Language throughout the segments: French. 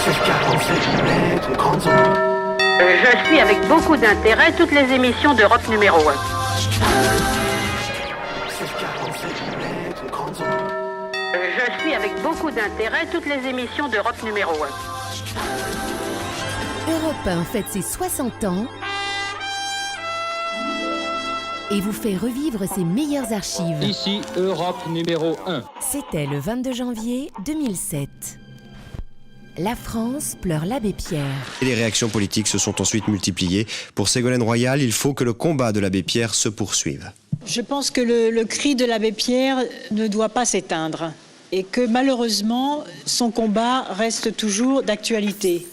Je suis avec beaucoup d'intérêt toutes les émissions d'Europe numéro 1. Je suis avec beaucoup d'intérêt toutes les émissions d'Europe numéro 1. Europe 1 fête ses 60 ans et vous fait revivre ses meilleures archives. Ici, Europe numéro 1. C'était le 22 janvier 2007. La France pleure l'abbé Pierre. Et les réactions politiques se sont ensuite multipliées. Pour Ségolène Royal, il faut que le combat de l'abbé Pierre se poursuive. Je pense que le cri de l'abbé Pierre ne doit pas s'éteindre et que malheureusement, son combat reste toujours d'actualité.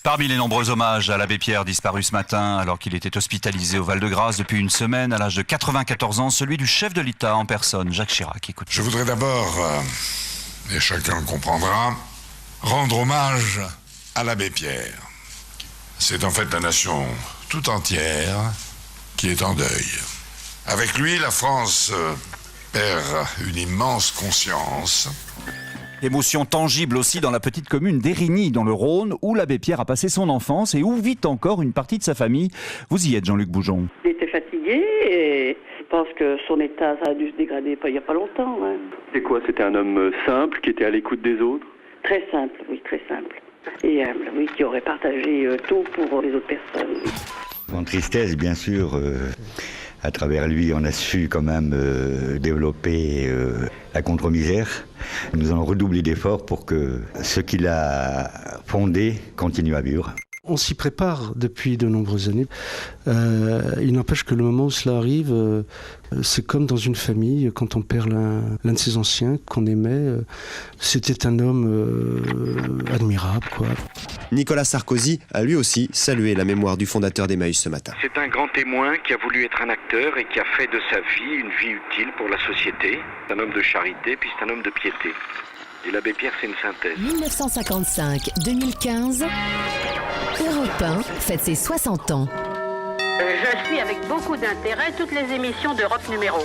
Parmi les nombreux hommages à l'abbé Pierre disparu ce matin, alors qu'il était hospitalisé au Val-de-Grâce depuis une semaine à l'âge de 94 ans, celui du chef de l'État en personne, Jacques Chirac. Écoutez. Je voudrais d'abord, et chacun le comprendra, rendre hommage à l'abbé Pierre. C'est en fait la nation tout entière qui est en deuil. Avec lui, la France perd une immense conscience. Émotion tangible aussi dans la petite commune d'Érigny, dans le Rhône, où l'abbé Pierre a passé son enfance et où vit encore une partie de sa famille. Vous y êtes, Jean-Luc Boujon. Il était fatigué et je pense que son état ça a dû se dégrader il n'y a pas longtemps. Hein. C'est quoi? C'était un homme simple qui était à l'écoute des autres? Très simple, oui, très simple. Et oui, qui aurait partagé tout pour les autres personnes. En tristesse, bien sûr. À travers lui, on a su quand même développer la contre-misère. Nous allons redoubler d'efforts pour que ce qu'il a fondé continue à vivre. On s'y prépare depuis de nombreuses années. Il n'empêche que le moment où cela arrive, c'est comme dans une famille, quand on perd l'un de ses anciens qu'on aimait. C'était un homme admirable, quoi. Nicolas Sarkozy a lui aussi salué la mémoire du fondateur d'Emmaüs ce matin. C'est un grand témoin qui a voulu être un acteur et qui a fait de sa vie une vie utile pour la société. C'est un homme de charité, puis c'est un homme de piété. Et l'abbé Pierre, c'est une synthèse. 1955-2015, Europe 1 fête ses 60 ans. Je suis avec beaucoup d'intérêt toutes les émissions d'Europe numéro 1.